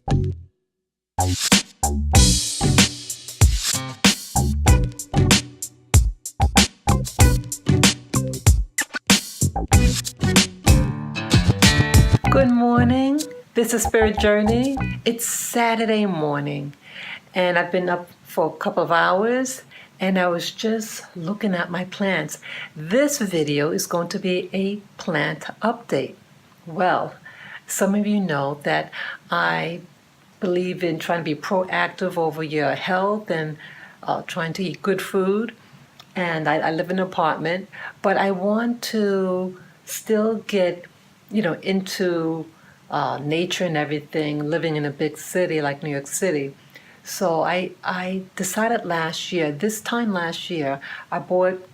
Good morning. This is Spirit Journey. It's Saturday morning, and I've been up for a couple of hours, and I was just looking at my plants. This video is going to be a plant update. Well, some of you know that I believe in trying to be proactive over your health and trying to eat good food. And I live in an apartment, but I want to still get into nature and everything, living in a big city like New York City. So I decided this time last year, I bought,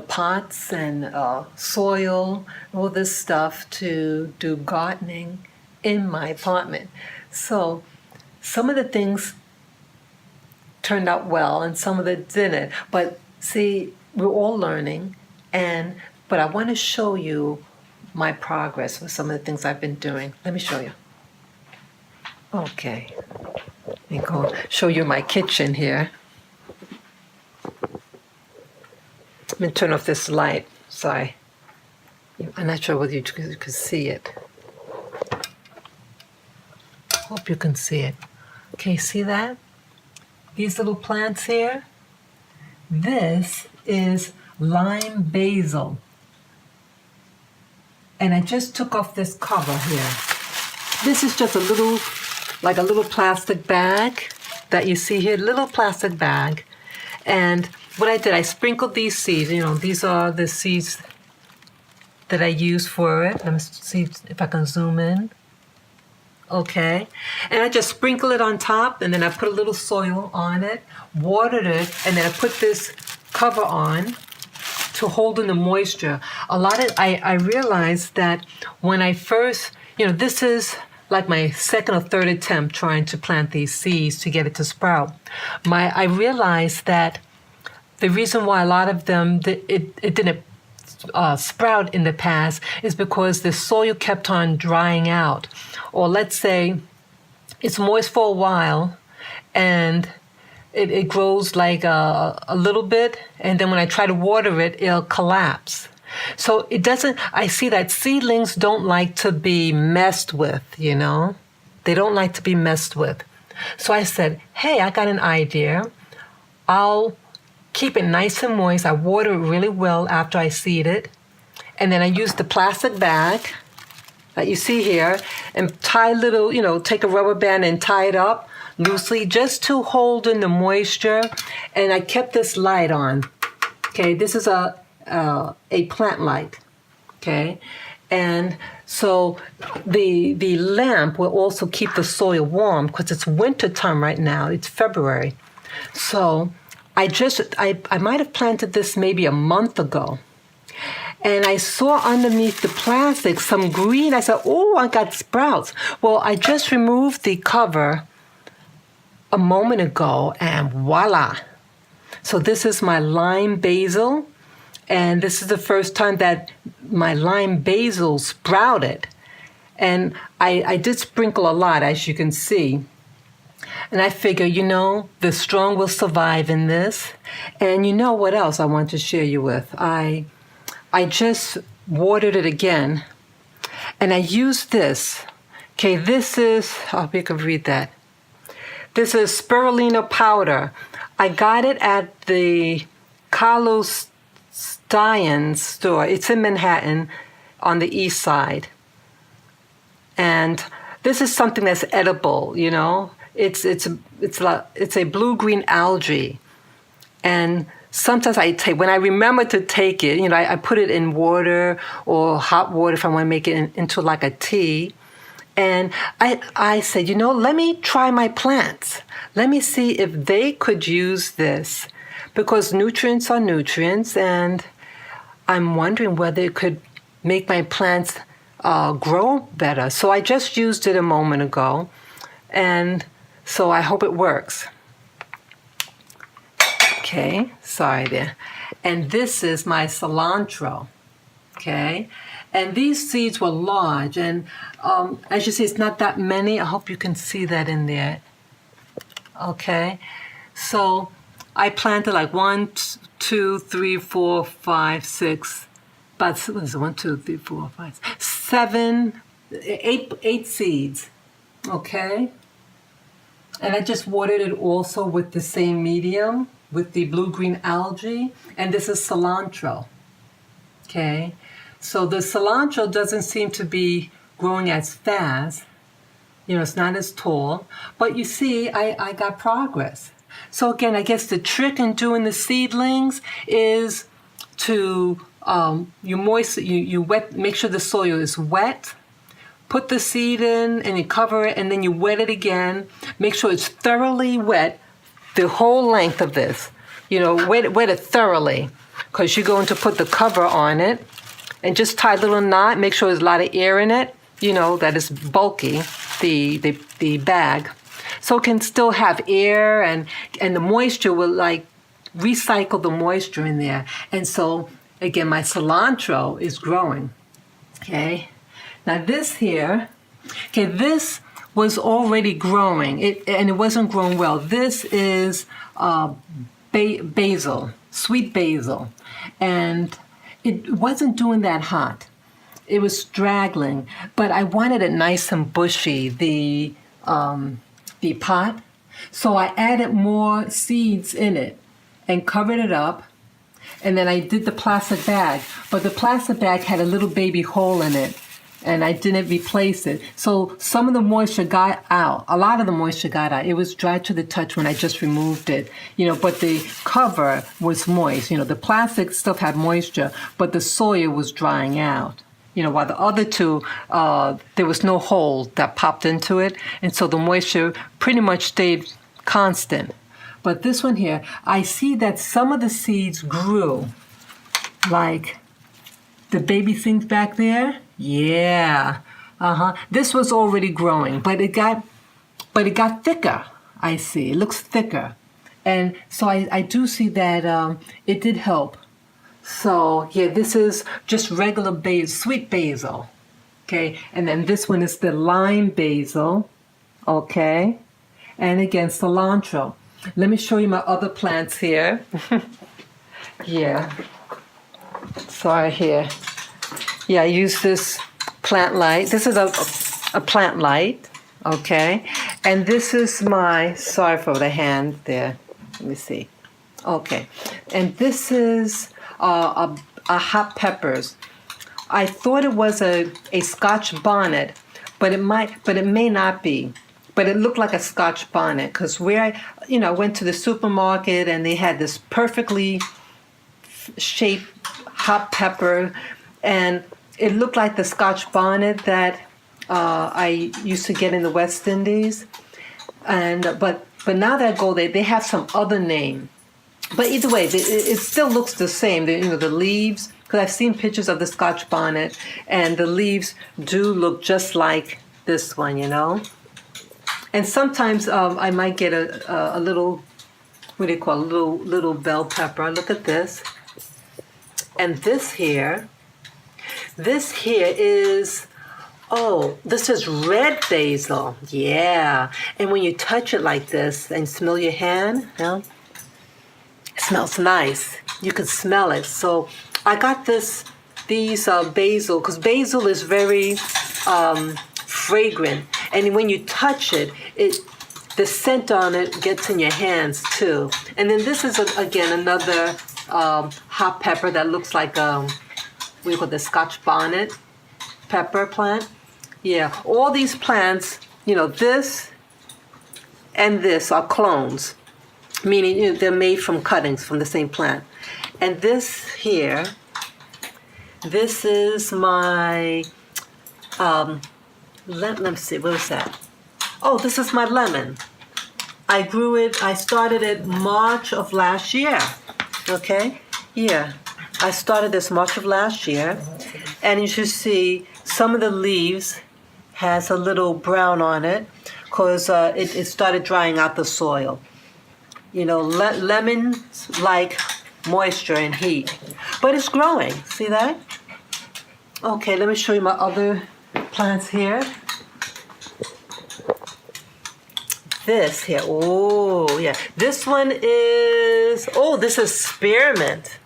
pots and soil, all this stuff to do gardening in my apartment. So some of the things turned out well and some of it didn't. But see, we're all learning, but I want to show you my progress with some of the things I've been doing. Let me show you. Okay. Let me go show you my kitchen here. Let me turn off this light. Sorry. I'm not sure whether you can see it. Hope you can see it. Okay, see that? These little plants here? This is lime basil. And I just took off this cover here. This is just a little plastic bag that you see here, little plastic bag. And what I did, I sprinkled these seeds. These are the seeds that I use for it. Let me see if I can zoom in. Okay. And I just sprinkle it on top, and then I put a little soil on it, watered it, and then I put this cover on to hold in the moisture. I realized that when I first, this is like my second or third attempt trying to plant these seeds to get it to sprout. I realized that the reason why a lot of them, it didn't sprout in the past is because the soil kept on drying out. Or let's say it's moist for a while and it grows like a little bit, and then when I try to water it, it'll collapse. So I see that seedlings don't like to be messed with, They don't like to be messed with. So I said, hey, I got an idea. I'll keep it nice and moist. I water it really well after I seed it. And then I use the plastic bag that you see here and take a rubber band and tie it up loosely just to hold in the moisture. And I kept this light on. Okay, this is a plant light. Okay, and so the lamp will also keep the soil warm because it's winter time right now. It's February. So I might have planted this maybe a month ago. And I saw underneath the plastic some green. I said, oh, I got sprouts. Well, I just removed the cover a moment ago, and voila. So this is my lime basil, and this is the first time that my lime basil sprouted. And I did sprinkle a lot, as you can see. And I figure, the strong will survive in this. And you know what else I want to share you with? I just watered it again, and I used this. Okay, this is, I hope you can read that. This is spirulina powder. I got it at the Carlos Stein's store. It's in Manhattan on the east side. And this is something that's edible, It's a blue-green algae. And sometimes when I remember to take it, I put it in water or hot water if I want to make it into like a tea. And I said, let me try my plants. Let me see if they could use this, because nutrients are nutrients, and I'm wondering whether it could make my plants grow better. So I just used it a moment ago, and so I hope it works. Okay, sorry there. And this is my cilantro, okay? And these seeds were large. And as you see, it's not that many. I hope you can see that in there. Okay. So I planted like 1, 2, 3, 4, 5, 6, about, what is it? 1, 2, 3, 4, 5, 7, 8 seeds. Okay. And I just watered it also with the same medium, with the blue-green algae. And this is cilantro. Okay. So the cilantro doesn't seem to be growing as fast. You know, it's not as tall. But you see, I got progress. So again, I guess the trick in doing the seedlings is to you wet, make sure the soil is wet. Put the seed in and you cover it, and then you wet it again. Make sure it's thoroughly wet the whole length of this. You know, wet it thoroughly, because you're going to put the cover on it. And just tie a little knot. Make sure there's a lot of air in it. You know, that it's bulky, the bag. So it can still have air, and the moisture will like recycle the moisture in there. And so, again, my cilantro is growing. Okay. Now this here, okay, this was already growing, and it wasn't growing well. This is basil, sweet basil, and it wasn't doing that hot. It was straggling, but I wanted it nice and bushy, the pot. So I added more seeds in it and covered it up. And then I did the plastic bag, but the plastic bag had a little baby hole in it, and I didn't replace it. So some of the moisture got out. A lot of the moisture got out. It was dry to the touch when I just removed it, you know, but the cover was moist. You know, the plastic stuff had moisture, but the soil was drying out. You know, while the other two, there was no hole that popped into it, and so the moisture pretty much stayed constant. But this one here, I see that some of the seeds grew, like the baby things back there. Yeah, This was already growing, but it got thicker. I see. It looks thicker, and so I do see that it did help. So yeah, this is just regular sweet basil, okay, and then this one is the lime basil, okay, and again cilantro. Let me show you my other plants here. Yeah. Sorry here. Yeah, I use this plant light. This is a plant light, okay? And this is sorry for the hand there. Let me see. Okay. And this is a hot peppers. I thought it was a Scotch bonnet, but it may not be. But it looked like a Scotch bonnet, because where I went to the supermarket and they had this perfectly shaped hot pepper, and it looked like the Scotch bonnet that I used to get in the West Indies. And but now that I go there, they have some other name. But either way, it still looks the same. The leaves, because I've seen pictures of the Scotch bonnet, and the leaves do look just like this one, And sometimes I might get a little, what do you call it, little bell pepper. Look at this. And this here is, this is red basil. Yeah. And when you touch it like this and smell your hand, it smells nice. You can smell it. So I got these basil, because basil is very fragrant. And when you touch it, the scent on it gets in your hands too. And then this is again another hot pepper that looks like what do you call the Scotch bonnet pepper plant. Yeah, all these plants, this and this are clones, meaning they're made from cuttings from the same plant. And this here, this is my let me see, what is that? Oh, this is my lemon. I started it March of last year. Okay? Yeah. I started this March of last year. And you should see some of the leaves has a little brown on it, because it started drying out the soil. Lemons like moisture and heat. But it's growing. See that? Okay, let me show you my other plants here. This here, oh yeah, this one is, oh, this is spearmint.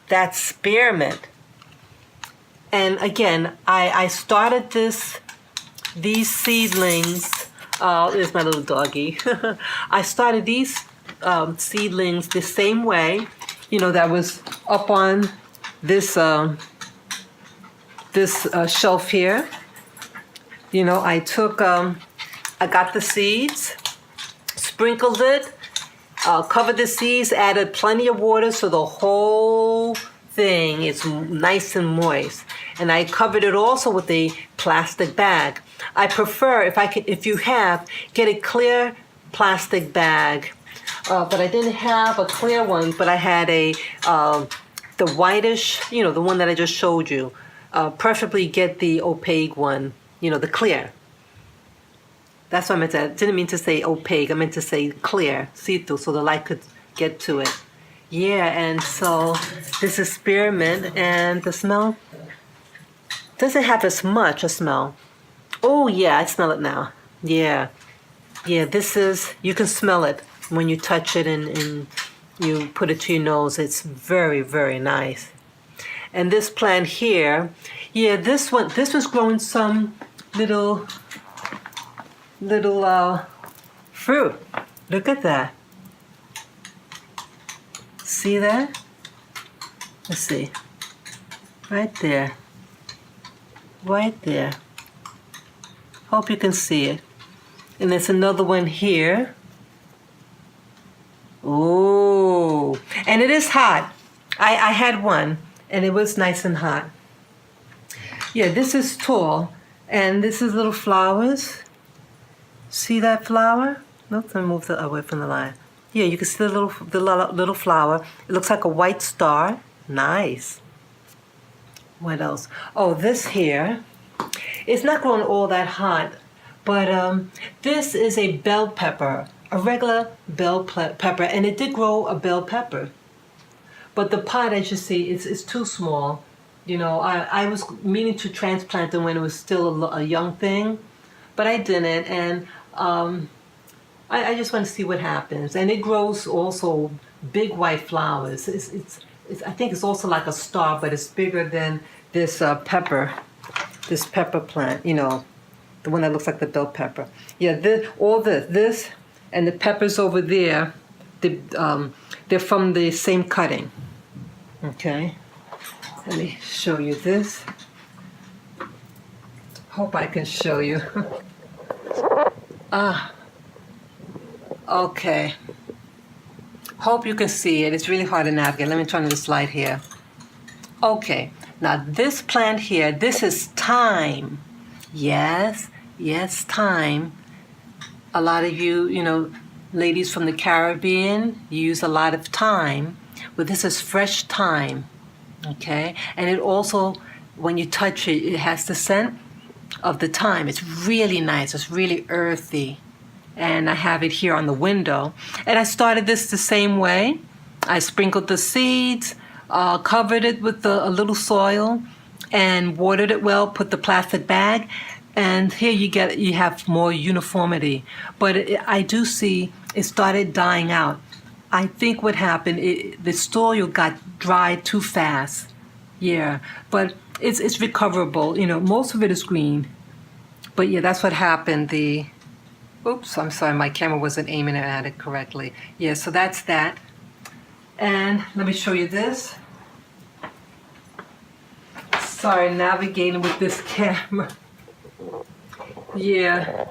That's spearmint. And again, I started these seedlings, there's my little doggy. I started these seedlings the same way, you know, that was up on this, shelf here. You know, I took, I got the seeds, sprinkled it, covered the seeds, added plenty of water so the whole thing is nice and moist. And I covered it also with a plastic bag. I prefer, if you have, get a clear plastic bag. But I didn't have a clear one, but I had the whitish, you know, the one that I just showed you. Preferably get the opaque one, you know, the clear. That's what I meant to, I didn't mean to say opaque, I meant to say clear, see-through, so the light could get to it. Yeah, and so this is spearmint, and the smell doesn't have as much a smell. Oh yeah, I smell it now. Yeah, this is, you can smell it when you touch it and you put it to your nose. It's very, very nice. And this plant here, yeah, this was growing some little fruit. Look at that. See that? Let's see. Right there. Right there. Hope you can see it. And there's another one here. Ooh. And it is hot. I had one, and it was nice and hot. Yeah, this is tall, and this is little flowers. See that flower? Nope, let me move that away from the line. Yeah, you can see the little flower. It looks like a white star. Nice. What else? Oh, this here. It's not growing all that hot, but this is a bell pepper, a regular bell pepper, and it did grow a bell pepper. But the pot, as you see, is too small. You know, I was meaning to transplant it when it was still a young thing, but I didn't, and I just want to see what happens. And it grows also big white flowers. I think it's also like a star, but it's bigger than this pepper plant, you know, the one that looks like the bell pepper. Yeah, this and the peppers over there, they're from the same cutting. Okay, let me show you this. Hope I can show you. Okay. Hope you can see it. It's really hard to navigate. Let me turn this light here. Okay. Now this plant here, this is thyme. Yes, thyme. A lot of you know, ladies from the Caribbean use a lot of thyme. But this is fresh thyme. Okay? And it also, when you touch it, it has the scent of the thyme. It's really nice. It's really earthy. And I have it here on the window. And I started this the same way. I sprinkled the seeds, covered it with a little soil, and watered it well, put the plastic bag, and here you have more uniformity. But I do see it started dying out. I think what happened, the soil got dry too fast. Yeah, but it's recoverable. You know, most of it is green. But yeah, that's what happened. Oops, I'm sorry, my camera wasn't aiming at it correctly. Yeah, so that's that. And let me show you this. Sorry, navigating with this camera. Yeah.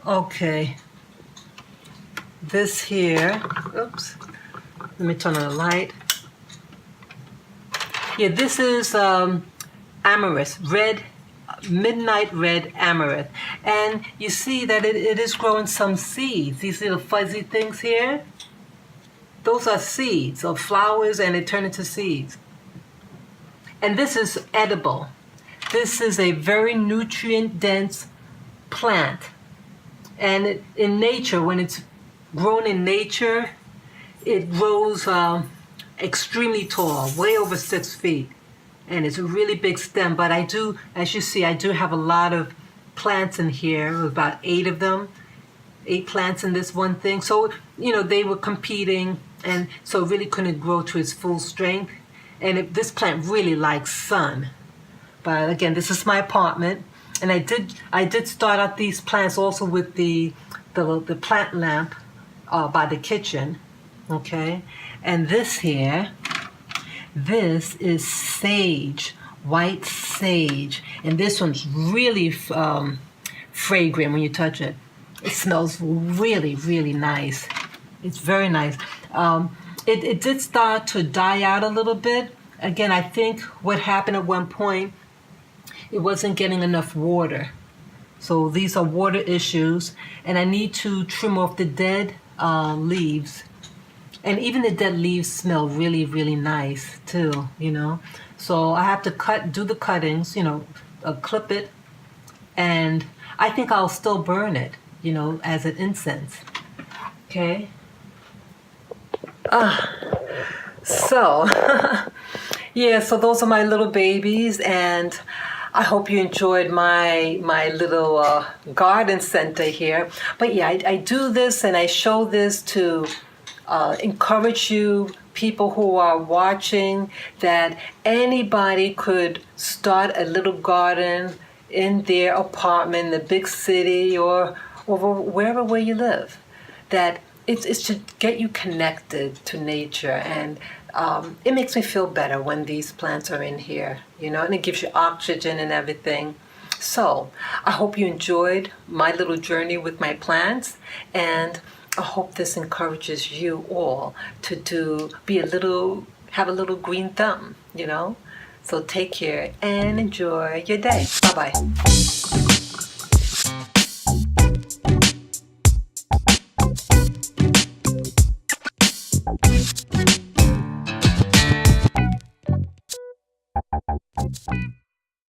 Okay. This here, oops. Let me turn on the light. Yeah, this is amaranth, midnight red amaranth. And you see that it is growing some seeds. These little fuzzy things here, those are seeds of flowers, and they turn into seeds. And this is edible. This is a very nutrient-dense plant. And in nature, when it's grown in nature, it grows extremely tall, way over 6 feet. and it's a really big stem. But I do, as you see, I do have a lot of plants in here, about 8 of them, 8 plants in this one thing. So, they were competing, and so it really couldn't grow to its full strength. And this plant really likes sun. But again, this is my apartment, and I did start out these plants also with the plant lamp by the kitchen, okay? And this here, this is sage, white sage, and this one's really fragrant when you touch it. It smells really, really nice. It's very nice. It did start to die out a little bit. Again, I think what happened at one point, it wasn't getting enough water. So these are water issues, and I need to trim off the dead leaves. And even the dead leaves smell really, really nice too, So I have to do the cuttings, clip it, and I think I'll still burn it, as an incense. Okay? So, yeah, so those are my little babies, and I hope you enjoyed my little garden center here. But yeah, I do this and I show this to encourage you, people who are watching, that anybody could start a little garden in their apartment, in the big city, or wherever where you live. That it's to get you connected to nature, and it makes me feel better when these plants are in here, and it gives you oxygen and everything. So I hope you enjoyed my little journey with my plants, and I hope this encourages you all to have a little green thumb, So take care and enjoy your day. Bye-bye.